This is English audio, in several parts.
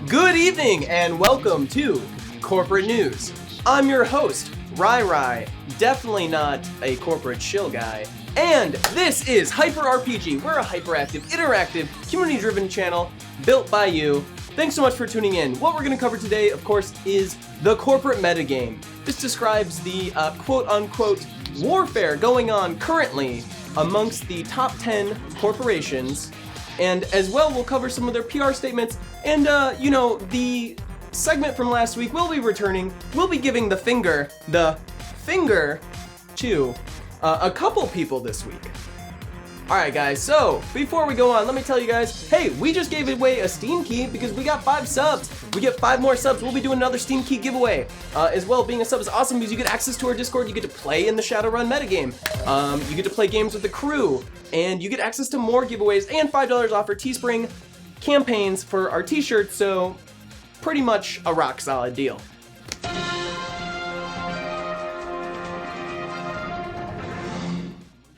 Good evening and welcome to Corporate News. I'm your host, Rai, definitely not a corporate shill guy. And this is Hyper RPG. We're a hyperactive, interactive, community-driven channel built by you. Thanks so much for tuning in. What we're going to cover today, of course, is the corporate metagame. This describes the quote-unquote warfare going on currently amongst the top 10 corporations. And as well, we'll cover some of their PR statements. And, the segment from last week will be returning. We'll be giving the finger to a couple people this week. Alright guys, so before we go on, let me tell you guys, hey, we just gave away a Steam key because we got 5 subs. We get 5 more subs, we'll be doing another Steam key giveaway. As well, being a sub is awesome because you get access to our Discord, you get to play in the Shadowrun metagame, you get to play games with the crew, and you get access to more giveaways and $5 off for Teespring campaigns for our t-shirts, so pretty much a rock solid deal.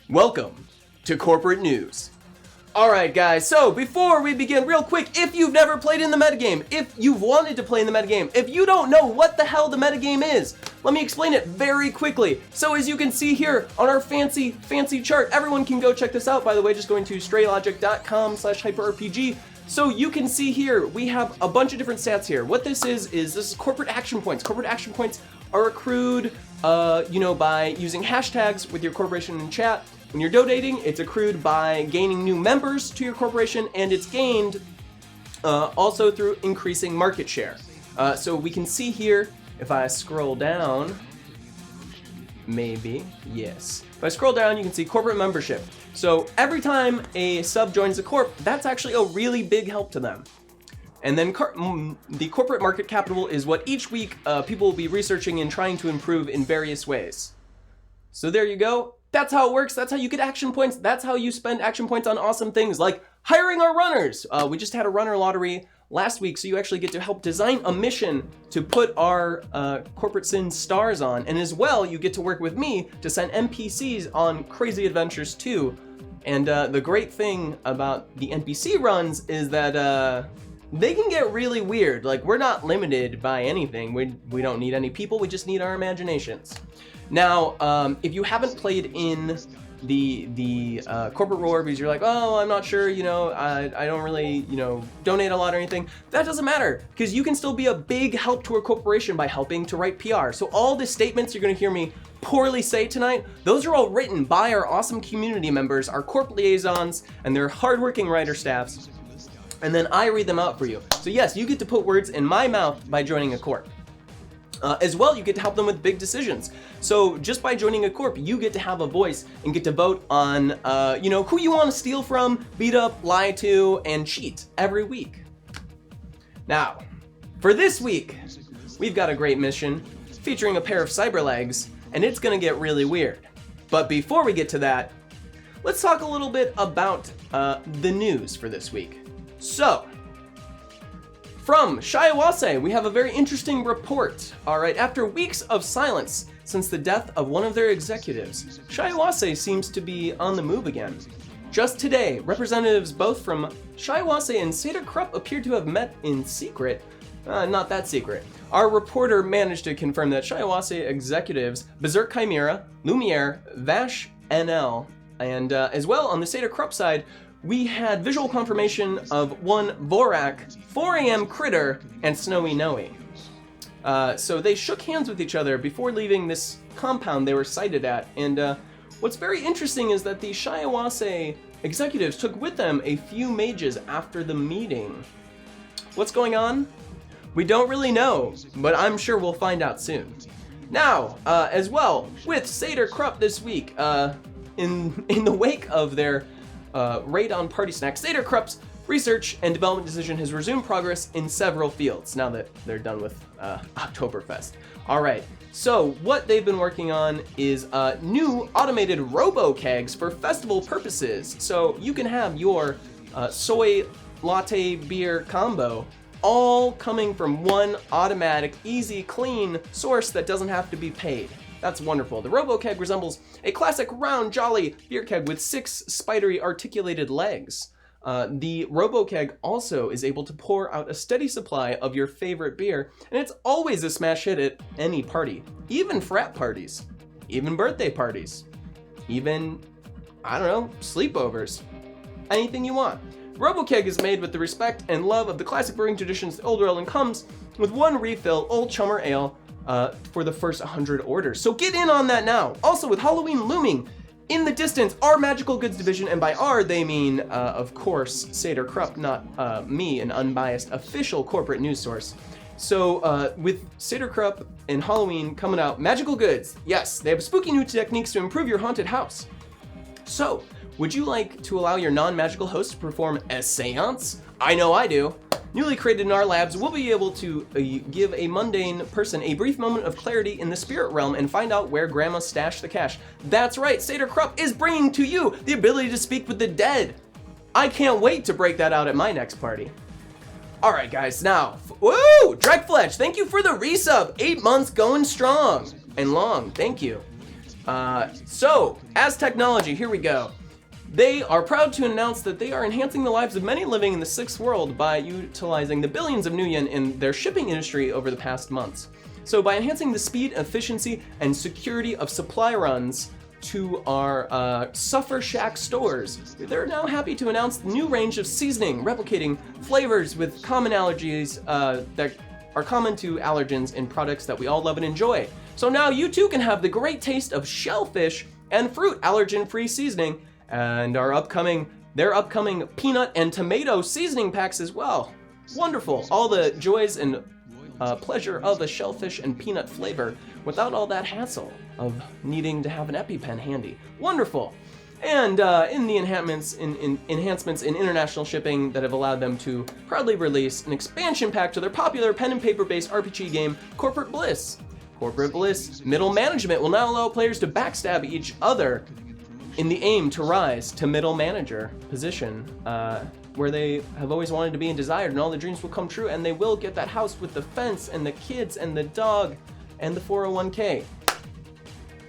Welcome to Corporate News. Alright guys, so before we begin, real quick, if you've never played in the metagame, if you've wanted to play in the metagame, if you don't know what the hell the metagame is, let me explain it very quickly. So as you can see here on our fancy chart, everyone can go check this out, by the way, just going to straylogic.com/hyperrpg. So you can see here, we have a bunch of different stats here. What this is corporate action points. Corporate action points are accrued, by using hashtags with your corporation in chat. When you're donating, it's accrued by gaining new members to your corporation, and it's gained also through increasing market share. So we can see here, if I scroll down, maybe, yes. If I scroll down, you can see corporate membership. So every time a sub joins a corp, that's actually a really big help to them. And then the corporate market capital is what each week people will be researching and trying to improve in various ways. So there you go. That's how it works. That's how you get action points. That's how you spend action points on awesome things like hiring our runners. We just had a runner lottery last week, so you actually get to help design a mission to put our Corporate Sin stars on. And as well, you get to work with me to send NPCs on crazy adventures too. And the great thing about the NPC runs is that they can get really weird. Like, we're not limited by anything. We don't need any people. We just need our imaginations. Now, if you haven't played in the corporate roar because you're like, oh, I'm not sure, I don't really, donate a lot or anything, that doesn't matter because you can still be a big help to a corporation by helping to write PR. So all the statements you're going to hear me poorly say tonight, those are all written by our awesome community members, our corp liaisons, and their hardworking writer staffs. And then I read them out for you. So yes, you get to put words in my mouth by joining a corp. As well, you get to help them with big decisions. So just by joining a corp, you get to have a voice and get to vote on, who you want to steal from, beat up, lie to, and cheat every week. Now, for this week, we've got a great mission featuring a pair of Cyberlegs, and it's gonna get really weird. But before we get to that, let's talk a little bit about the news for this week. So, from Shadowrun, we have a very interesting report. Alright, after weeks of silence since the death of one of their executives, Shadowrun seems to be on the move again. Just today, representatives both from Shadowrun and Seder Krupp appeared to have met in secret. Not that secret. Our reporter managed to confirm that Shadowrun executives Berserk Chimera, Lumiere, Vash NL, and as well on the Seder Krupp side, we had visual confirmation of one Vorak, 4 AM Critter, and Snowy Noe. So they shook hands with each other before leaving this compound they were sighted at. And what's very interesting is that the Shadowrun executives took with them a few mages after the meeting. What's going on? We don't really know, but I'm sure we'll find out soon. Now, as well, with Seder Krupp this week, in the wake of their raid on Party Snack, Seder Krupp's research and development decision has resumed progress in several fields now that they're done with Oktoberfest. Alright, so what they've been working on is new automated robo-kegs for festival purposes. So you can have your soy latte beer combo all coming from one automatic, easy, clean source that doesn't have to be paid. That's wonderful. The robo-keg resembles a classic round, jolly beer keg with 6 spidery articulated legs. The RoboKeg also is able to pour out a steady supply of your favorite beer, and it's always a smash hit at any party, even frat parties, even birthday parties, even, I don't know, sleepovers, anything you want. RoboKeg is made with the respect and love of the classic brewing traditions the Old Ale and comes with one refill Old Chummer Ale for the first 100 orders. So get in on that now. Also, with Halloween looming in the distance, our Magical Goods division, and by our they mean, of course, Seder Krupp, not me, an unbiased official corporate news source. So with Seder Krupp and Halloween coming out, Magical Goods, yes, they have spooky new techniques to improve your haunted house. So, would you like to allow your non-magical host to perform a seance? I know I do. Newly created in our labs, we'll be able to give a mundane person a brief moment of clarity in the spirit realm and find out where Grandma stashed the cash. That's right, Seder Krupp is bringing to you the ability to speak with the dead. I can't wait to break that out at my next party. All right, guys, now, woo! Drekfletch, thank you for the resub. 8 months going strong and long, thank you. So, as technology, here we go. They are proud to announce that they are enhancing the lives of many living in the sixth world by utilizing the billions of new yen in their shipping industry over the past months. So by enhancing the speed, efficiency, and security of supply runs to our Suffer Shack stores, they're now happy to announce the new range of seasoning, replicating flavors with common allergies that are common to allergens in products that we all love and enjoy. So now you too can have the great taste of shellfish and fruit allergen-free seasoning, and their upcoming peanut and tomato seasoning packs as well. Wonderful, all the joys and pleasure of a shellfish and peanut flavor without all that hassle of needing to have an EpiPen handy. Wonderful. And in the enhancements in international shipping that have allowed them to proudly release an expansion pack to their popular pen and paper based RPG game, Corporate Bliss. Corporate Bliss middle management will now allow players to backstab each other in the aim to rise to middle manager position, where they have always wanted to be and desired, and all their dreams will come true, and they will get that house with the fence and the kids and the dog and the 401k.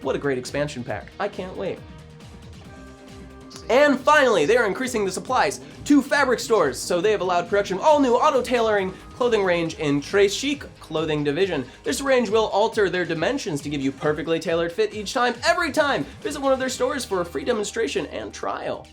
What a great expansion pack. I can't wait. And finally, they are increasing the supplies to fabric stores, so they have allowed production of all new auto-tailoring clothing range in Très Chic clothing division. This range will alter their dimensions to give you perfectly tailored fit each time, every time. Visit one of their stores for a free demonstration and trial.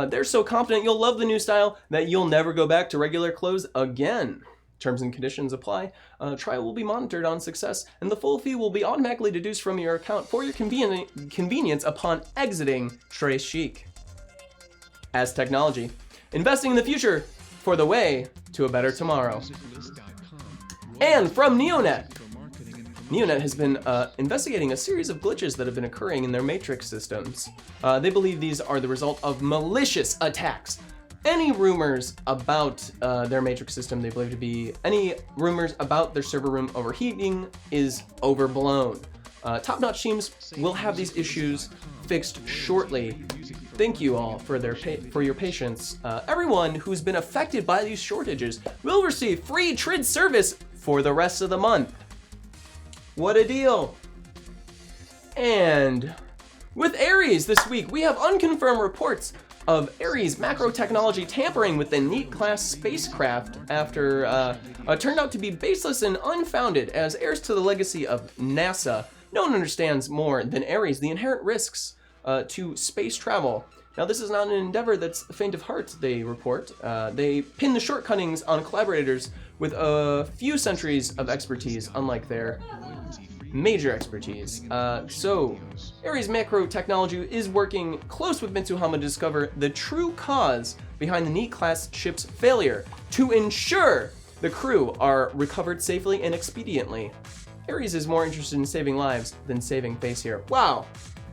They're so confident you'll love the new style that you'll never go back to regular clothes again. Terms and conditions apply. Trial will be monitored on success, and the full fee will be automatically deduced from your account for your convenience upon exiting Très Chic. As technology, investing in the future for the way to a better tomorrow. And from Neonet. Neonet has been investigating a series of glitches that have been occurring in their matrix systems. They believe these are the result of malicious attacks. Any rumors about their matrix system they believe to be any rumors about their server room overheating is overblown. Top-notch teams will have these issues fixed shortly. Thank you all for your patience. Everyone who's been affected by these shortages will receive free TRID service for the rest of the month. What a deal. And with Ares this week, we have unconfirmed reports of Ares macro technology tampering with the NEAT class spacecraft after turned out to be baseless and unfounded, as heirs to the legacy of NASA. No one understands more than Ares the inherent risks to space travel. Now, this is not an endeavor that's faint of heart, they report. They pin the shortcomings on collaborators with a few centuries of expertise, unlike their major expertise. So, Ares Macro Technology is working close with Mitsuhama to discover the true cause behind the NEAT-class ship's failure to ensure the crew are recovered safely and expediently. Ares is more interested in saving lives than saving face here. Wow!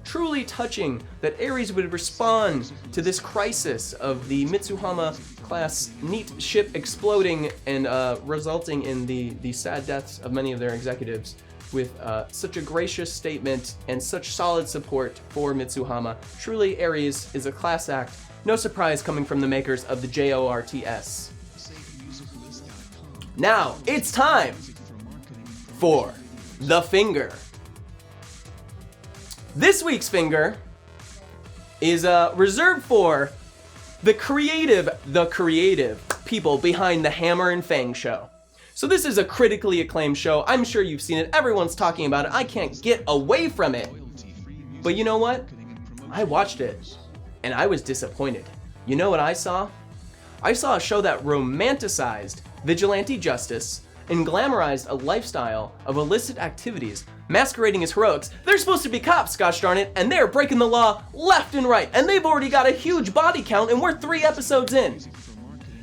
Truly touching that Ares would respond to this crisis of the Mitsuhama-class NEAT ship exploding and resulting in the sad deaths of many of their executives with such a gracious statement and such solid support for Mitsuhama. Truly, Ares is a class act. No surprise coming from the makers of the JORTS. Now, it's time for the finger. This week's finger is reserved for the creative the creative people behind the Hammer and Fang show. So this is a critically acclaimed show. I'm sure you've seen it. Everyone's talking about it. I can't get away from it. But you know what? I watched it and I was disappointed. You know what I saw? I saw a show that romanticized vigilante justice and glamorized a lifestyle of illicit activities masquerading as heroics. They're supposed to be cops, gosh darn it, and they're breaking the law left and right, and they've already got a huge body count and we're 3 episodes in.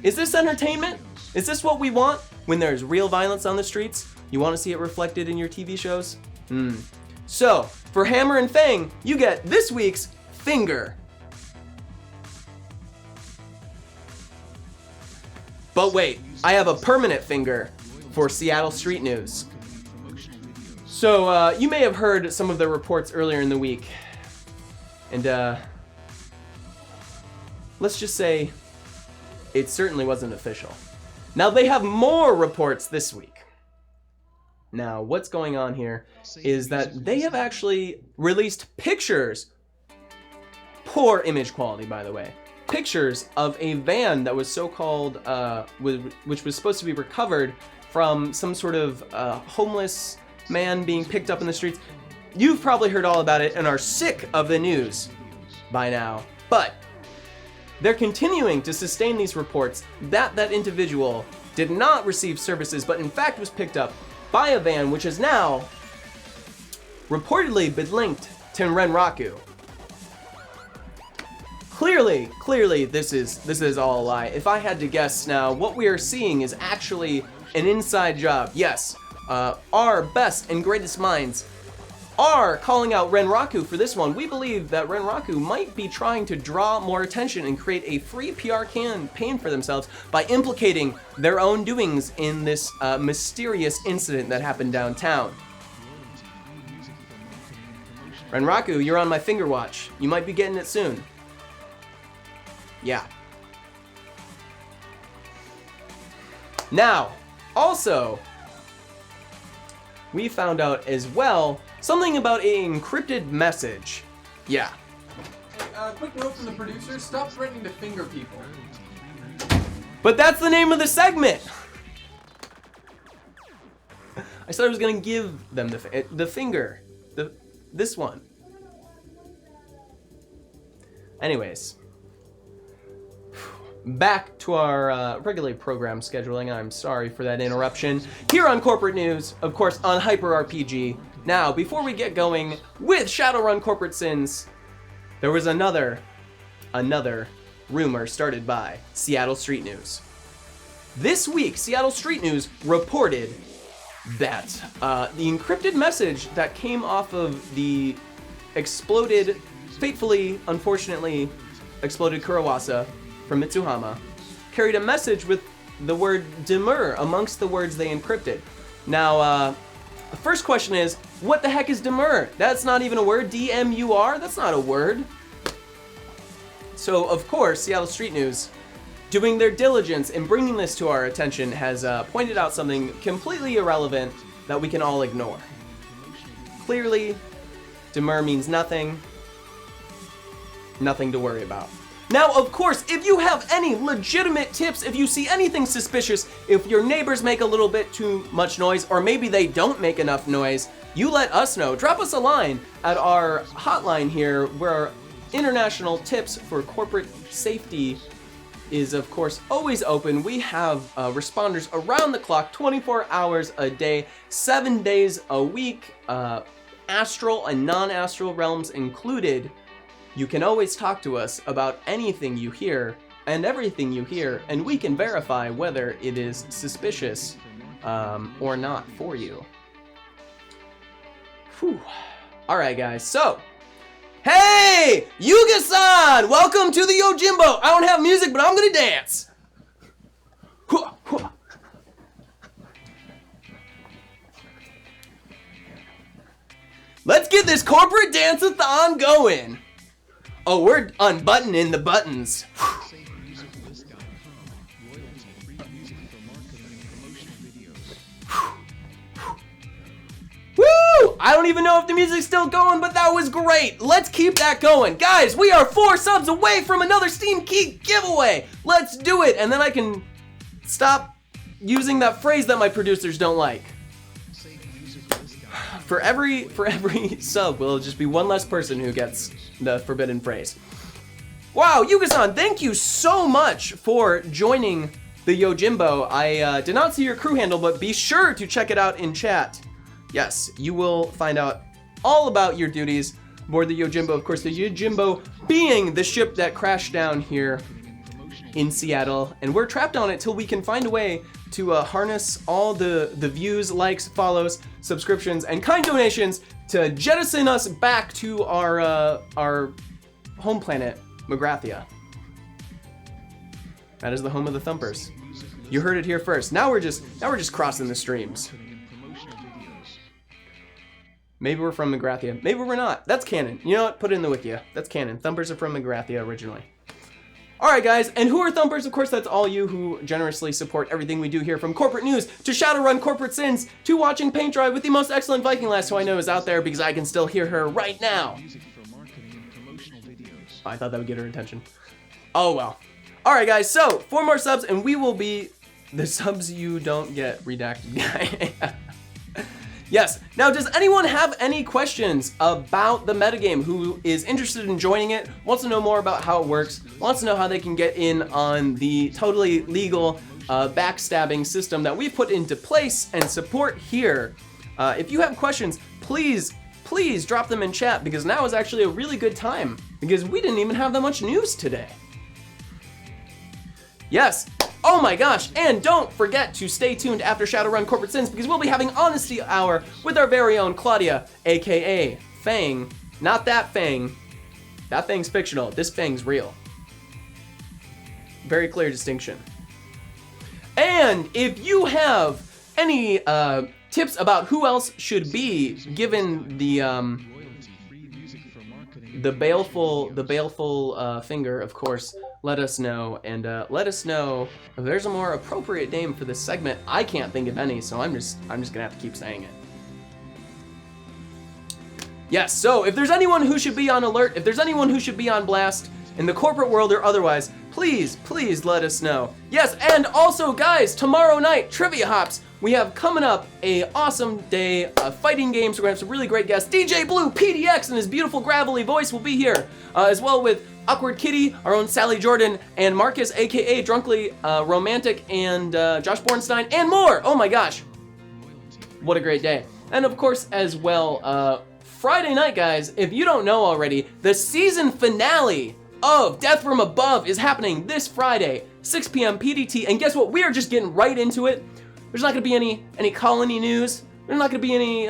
Is this entertainment? Is this what we want when there's real violence on the streets? You want to see it reflected in your TV shows? So, for Hammer and Fang, you get this week's finger. But wait, I have a permanent finger for Seattle Street News. So, you may have heard some of the reports earlier in the week. And, let's just say, it certainly wasn't official. Now, they have more reports this week. Now, what's going on here is that they have actually released pictures, poor image quality, by the way, pictures of a van that was so-called, which was supposed to be recovered from some sort of homeless man being picked up in the streets. You've probably heard all about it and are sick of the news by now, but they're continuing to sustain these reports that that individual did not receive services, but in fact was picked up by a van which has now reportedly been linked to Renraku. Clearly, this is all a lie. If I had to guess now, what we are seeing is actually an inside job. Yes, our best and greatest minds are calling out Renraku for this one. We believe that Renraku might be trying to draw more attention and create a free PR campaign for themselves by implicating their own doings in this mysterious incident that happened downtown. Renraku, you're on my finger watch. You might be getting it soon. Yeah. Now, also, we found out as well something about an encrypted message. Yeah. Quick note from the producer, stop threatening to finger people. But that's the name of the segment! I said I was gonna give them the finger. This one. Anyways. Back to our regularly programmed scheduling. I'm sorry for that interruption. Here on Corporate News, of course, on Hyper RPG. Now, before we get going with Shadowrun Corporate Sins, there was another rumor started by Seattle Street News. This week, Seattle Street News reported that the encrypted message that came off of the unfortunately exploded Kurawasa from Mitsuhama carried a message with the word demur amongst the words they encrypted. Now, the first question is, what the heck is demur? That's not even a word. D-M-U-R? That's not a word. So, of course, Seattle Street News, doing their diligence in bringing this to our attention, has pointed out something completely irrelevant that we can all ignore. Clearly, demur means nothing. Nothing to worry about. Now, of course, if you have any legitimate tips, if you see anything suspicious, if your neighbors make a little bit too much noise, or maybe they don't make enough noise, you let us know. Drop us a line at our hotline here, where our international tips for corporate safety is, of course, always open. We have responders around the clock, 24 hours a day, 7 days a week, astral and non-astral realms included. You can always talk to us about anything you hear and everything you hear, and we can verify whether it is suspicious or not for you. Whew. Alright guys, so, hey! Yuga-san! Welcome to the Yojimbo! I don't have music, but I'm gonna dance! Let's get this corporate dance-a-thon going! Oh, we're unbuttoning the buttons. Woo! I don't even know if the music's still going, but that was great. Let's keep that going. Guys, we are 4 subs away from another Steam Key giveaway. Let's do it. And then I can stop using that phrase that my producers don't like. For every sub, will just be one less person who gets the forbidden phrase. Wow, Yuga-san, thank you so much for joining the Yojimbo. I did not see your crew handle, but be sure to check it out in chat. Yes, you will find out all about your duties aboard the Yojimbo. Of course, the Yojimbo being the ship that crashed down here in Seattle, and we're trapped on it till we can find a way to harness all the views, likes, follows, subscriptions, and kind donations to jettison us back to our home planet, Magrathia. That is the home of the Thumpers. You heard it here first. Now we're just crossing the streams. Maybe we're from Magrathia. Maybe we're not. That's canon. You know what? Put it in the Wikia. That's canon. Thumpers are from Magrathia originally. Alright guys, and who are Thumpers? Of course, that's all you who generously support everything we do here, from corporate news, to Shadowrun corporate sins, to watching Paint Dry with the most excellent Viking lass who I know is out there because I can still hear her right now. Oh, I thought that would get her attention. Oh well. Alright guys, so 4 more subs and we will be the subs you don't get redacted guy. Yes, now does anyone have any questions about the metagame? Who is interested in joining it, wants to know more about how it works, wants to know how they can get in on the totally legal backstabbing system that we put into place and support here? If you have questions, please drop them in chat, because now is actually a really good time, because we didn't even have that much news today. Yes. Oh my gosh, and don't forget to stay tuned after Shadowrun Corporate Sins, because we'll be having Honesty Hour with our very own Claudia, aka Fang. Not that Fang. That Fang's fictional. This Fang's real. Very clear distinction. And if you have any tips about who else should be given the baleful finger, of course, let us know, and let us know if there's a more appropriate name for this segment. I can't think of any, so I'm just gonna have to keep saying it. Yes, so if there's anyone who should be on alert, if there's anyone who should be on blast in the corporate world or otherwise, please let us know. Yes, and also guys, tomorrow night, Trivia Hops, we have coming up a awesome day of fighting games. We're gonna have some really great guests. DJ Blue PDX and his beautiful gravelly voice will be here, as well with Awkward Kitty, our own Sally Jordan, and Marcus, aka Drunkly Romantic, and Josh Bornstein, and more. Oh my gosh, what a great day. And of course, as well, Friday night, guys, if you don't know already, the season finale of Death from Above is happening this Friday, 6 p.m. PDT, and guess what? We are just getting right into it. There's not gonna be any colony news. There's not gonna be any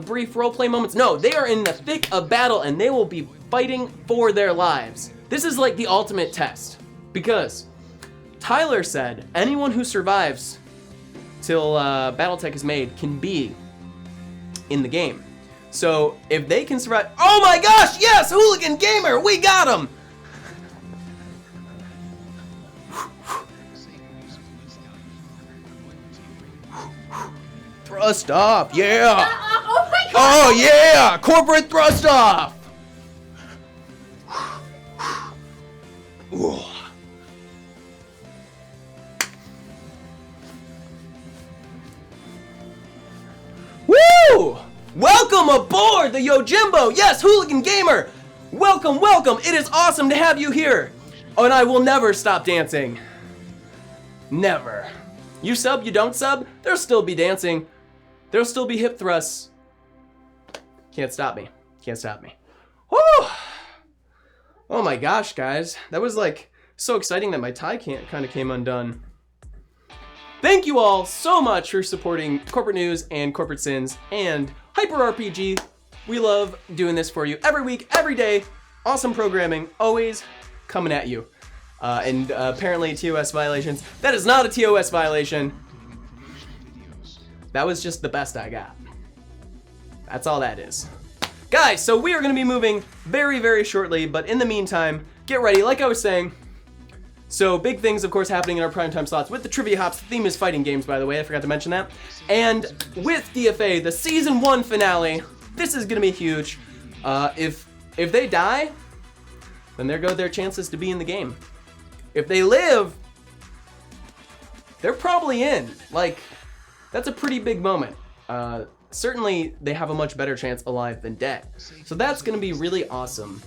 brief roleplay moments. No, they are in the thick of battle, and they will be fighting for their lives. This is like the ultimate test, because Tyler said anyone who survives till Battletech is made can be in the game. So if they can survive, oh my gosh, yes, Hooligan Gamer, we got him. Thrust off, yeah. Oh my god. Oh yeah, corporate thrust off. Ooh. Woo! Welcome aboard the Yojimbo. Yes, Hooligan Gamer. Welcome, welcome. It is awesome to have you here. Oh, and I will never stop dancing. Never. You sub, you don't sub, there'll still be dancing. There'll still be hip thrusts. Can't stop me. Can't stop me. Woo! Oh my gosh, guys. That was like so exciting that my tie kind of came undone. Thank you all so much for supporting Corporate News and Corporate Sins and Hyper RPG. We love doing this for you every week, every day. Awesome programming, always coming at you. And apparently TOS violations. That is not a TOS violation. That was just the best I got. That's all that is. Guys, so we are gonna be moving very, very shortly, but in the meantime, get ready, like I was saying, So big things, of course, happening in our primetime slots with the Trivia Hops. The theme is fighting games, by the way. I forgot to mention that. And with DFA, the Season 1 finale, this is going to be huge. If they die, then there go their chances to be in the game. If they live, they're probably in. Like, that's a pretty big moment. Certainly, they have a much better chance alive than dead. So that's going to be really awesome.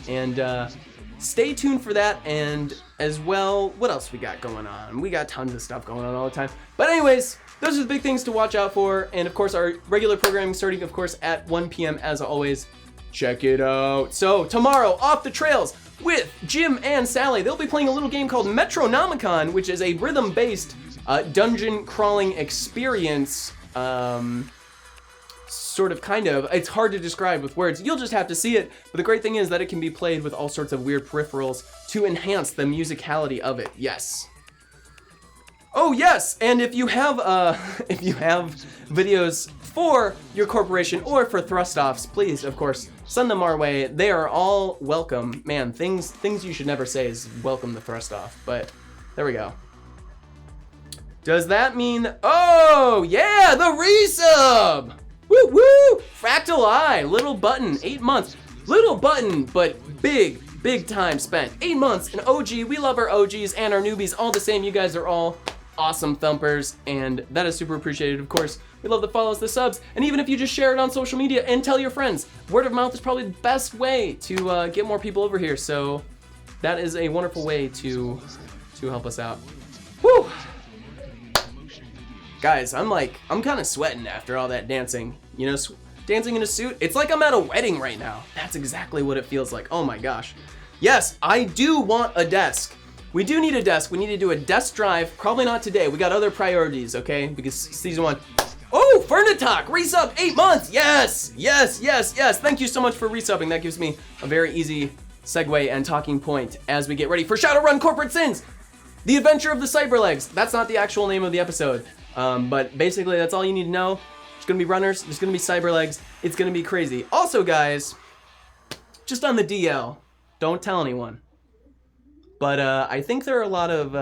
And stay tuned for that. And as well, what else we got going on? We got tons of stuff going on all the time. But anyways, those are the big things to watch out for. And of course, our regular programming starting, of course, at 1 p.m. as always. Check it out. So tomorrow, Off the Trails with Jim and Sally. They'll be playing a little game called Metronomicon, which is a rhythm-based dungeon crawling experience. Sort of, kind of. It's hard to describe with words. You'll just have to see it. But the great thing is that it can be played with all sorts of weird peripherals to enhance the musicality of it. Yes. Oh yes, and if you have videos for your corporation or for thrust-offs, please, of course, send them our way. They are all welcome. Man, things you should never say is welcome the thrust-off, but there we go. Does that mean, oh yeah, the resub! Woo woo! Fractal Eye, little button, 8 months. Little button, but big time spent. 8 months, an OG. We love our OGs and our newbies all the same. You guys are all awesome thumpers, and that is super appreciated. Of course, we love the follows, the subs, and even if you just share it on social media and tell your friends, word of mouth is probably the best way to get more people over here. So that is a wonderful way to help us out. Woo! Guys, I'm kind of sweating after all that dancing. You know, dancing in a suit. It's like I'm at a wedding right now. That's exactly what it feels like. Oh my gosh. Yes, I do want a desk. We do need a desk. We need to do a desk drive. Probably not today. We got other priorities, okay? Because season 1. Oh, Fernatok, resub 8 months. Yes, yes, yes, yes. Thank you so much for resubbing. That gives me a very easy segue and talking point as we get ready for Shadowrun Corporate Sins, the adventure of the Cyberlegs. That's not the actual name of the episode. But basically, that's all you need to know. There's gonna be runners, there's gonna be cyberlegs, it's gonna be crazy. Also, guys, just on the DL, don't tell anyone. But I think there are a lot of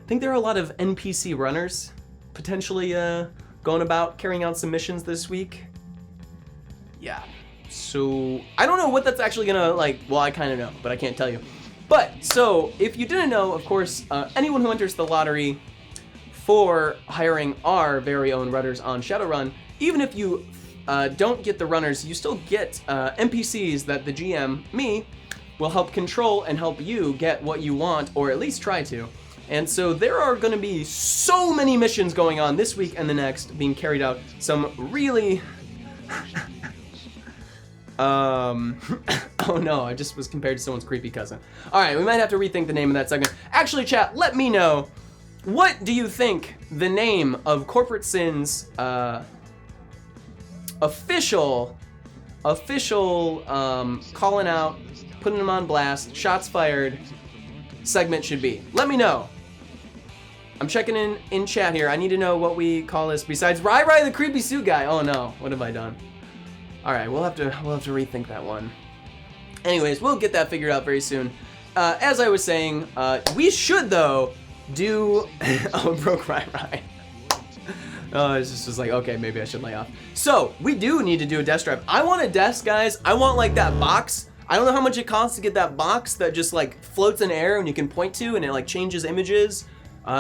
NPC runners potentially going about carrying out some missions this week. Yeah. So I don't know what that's actually gonna like. Well, I kind of know, but I can't tell you. But so if you didn't know, of course, anyone who enters the lottery for hiring our very own runners on Shadowrun, even if you don't get the runners, you still get NPCs that the GM, me, will help control and help you get what you want, or at least try to. And so there are going to be so many missions going on this week and the next being carried out. Some really... oh no, I just was compared to someone's creepy cousin. Alright, we might have to rethink the name of that segment. Actually, chat, let me know, what do you think the name of Corporate Sins official calling out, putting them on blast, shots fired segment should be? Let me know. I'm checking in chat here. I need to know what we call this besides Rai the creepy suit guy. Oh no, what have I done? All right, we'll have to rethink that one. Anyways, we'll get that figured out very soon. As I was saying, we should though do oh, broke Rai. Oh, it's just like, okay, maybe I should lay off. So we do need to do a desk drive. I want a desk, guys. I want like that box. I don't know how much it costs to get that box that just like floats in air and you can point to and it like changes images.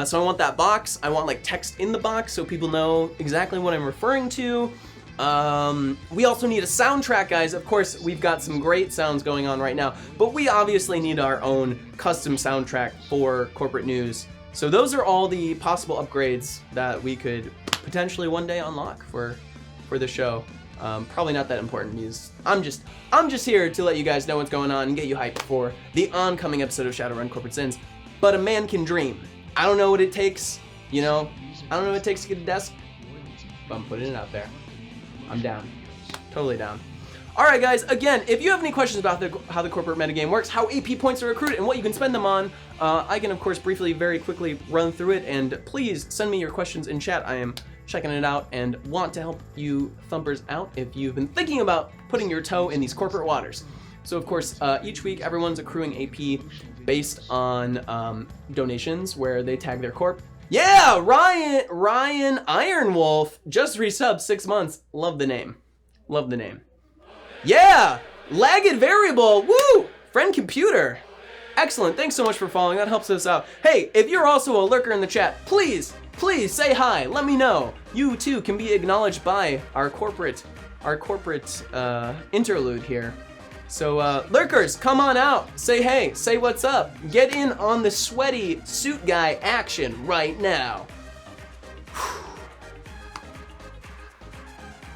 So I want that box. I want like text in the box so people know exactly what I'm referring to. We also need a soundtrack, guys. Of course, we've got some great sounds going on right now, but we obviously need our own custom soundtrack for corporate news. So those are all the possible upgrades that we could potentially one day unlock for the show. Probably not that important because I'm just here to let you guys know what's going on and get you hyped for the oncoming episode of Shadowrun Corporate Sins. But a man can dream. I don't know what it takes, you know. I don't know what it takes to get a desk, but I'm putting it out there. I'm down. Totally down. Alright guys, again, if you have any questions about how the corporate metagame works, how AP points are recruited, and what you can spend them on, I can of course briefly, very quickly run through it, and please send me your questions in chat. I am checking it out and want to help you thumpers out if you've been thinking about putting your toe in these corporate waters. So of course, each week everyone's accruing AP based on donations where they tag their corp. Yeah, Ryan Ironwolf just resubbed 6 months. Love the name. Love the name. Yeah, Lagged Variable. Woo! Friend Computer. Excellent. Thanks so much for following. That helps us out. Hey, if you're also a lurker in the chat, please say hi. Let me know. You too can be acknowledged by our corporate interlude here. So lurkers, come on out. Say hey. Say what's up. Get in on the sweaty suit guy action right now.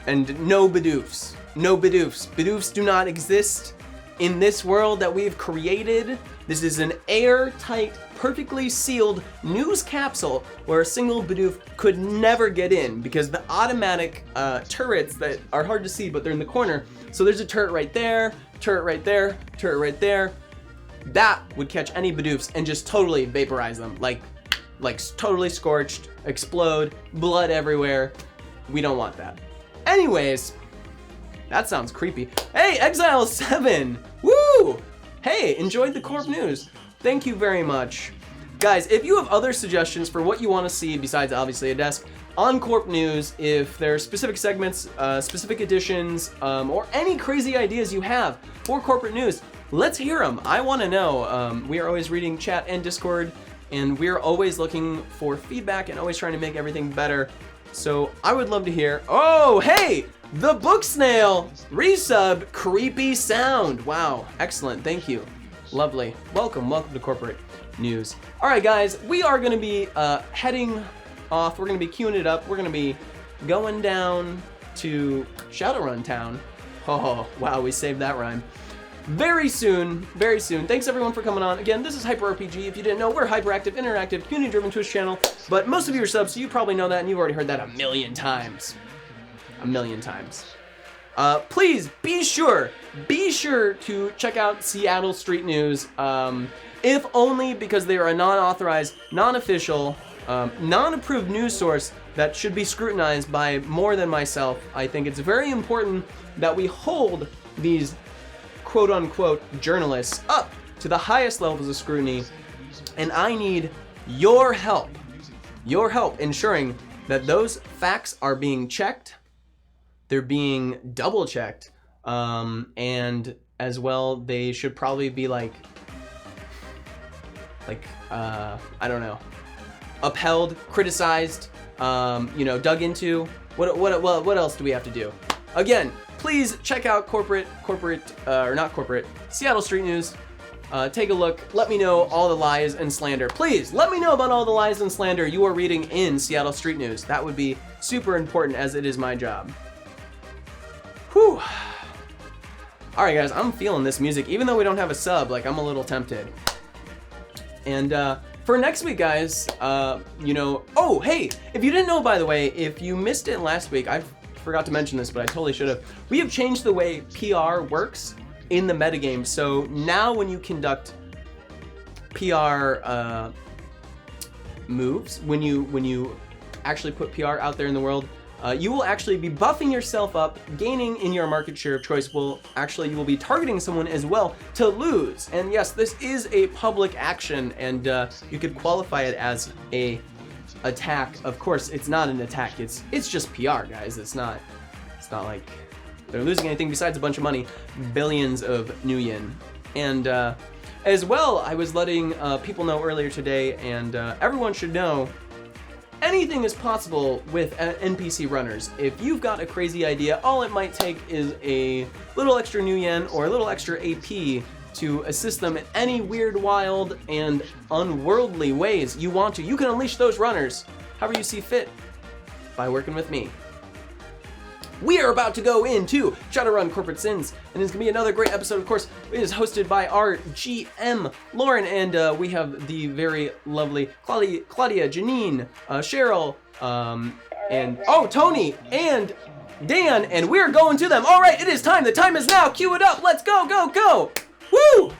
And no Bidoofs. No Bidoofs. Bidoofs do not exist in this world that we've created. This is an airtight, perfectly sealed news capsule where a single Bidoof could never get in because the automatic turrets that are hard to see, but they're in the corner. So there's a turret right there, turret right there, turret right there. That would catch any Bidoofs and just totally vaporize them. Like totally scorched, explode, blood everywhere. We don't want that. Anyways, that sounds creepy. Hey, Exile7! Woo! Hey, enjoyed the Corp news. Thank you very much. Guys, if you have other suggestions for what you want to see besides obviously a desk on Corp news, if there are specific segments, specific editions, or any crazy ideas you have for corporate news, let's hear them. I want to know. We are always reading chat and Discord, and we're always looking for feedback and always trying to make everything better. So I would love to hear. Oh, hey! The Book Snail resub creepy sound. Wow, excellent. Thank you. Lovely. Welcome to corporate news. All right, guys, we are going to be heading off. We're going to be queuing it up. We're going to be going down to Shadowrun Town. Oh, wow, we saved that rhyme. Very soon, very soon. Thanks everyone for coming on. Again, this is Hyper RPG. If you didn't know, we're a hyperactive, interactive, community-driven Twitch channel. But most of you are subs, so you probably know that, and you've already heard that a million times. A million times. Please be sure to check out Seattle Street News, if only because they are a non-authorized, non-official, non-approved news source that should be scrutinized by more than myself. I think it's very important that we hold these quote-unquote journalists up to the highest levels of scrutiny, and I need your help ensuring that those facts are being checked. They're being double checked, and as well, they should probably be like I don't know, upheld, criticized, dug into. What else do we have to do? Again, please check out Seattle Street News. Take a look. Let me know all the lies and slander. Please let me know about all the lies and slander you are reading in Seattle Street News. That would be super important, as it is my job. Whew. All right, guys, I'm feeling this music. Even though we don't have a sub, like, I'm a little tempted. And for next week, guys, oh, hey, if you didn't know, by the way, if you missed it last week, I forgot to mention this, but I totally should have. We have changed the way PR works in the metagame. So now when you conduct PR moves, when you actually put PR out there in the world, you will actually be buffing yourself up, gaining in your market share of choice. You will be targeting someone as well to lose. And yes, this is a public action, and you could qualify it as a attack. Of course, it's not an attack. It's just PR, guys. It's not like they're losing anything besides a bunch of money, billions of new yen. And as well, I was letting people know earlier today, and everyone should know, anything is possible with NPC runners. If you've got a crazy idea, all it might take is a little extra new yen or a little extra AP to assist them in any weird, wild, and unworldly ways you want to. You can unleash those runners however you see fit by working with me. We are about to go into Shadowrun Corporate Sins, and it's going to be another great episode. Of course, it is hosted by our GM, Lauren, and we have the very lovely Claudia, Janine, Cheryl, and Tony, and Dan, and we're going to them. All right, it is time. The time is now. Cue it up. Let's go, go, go. Woo!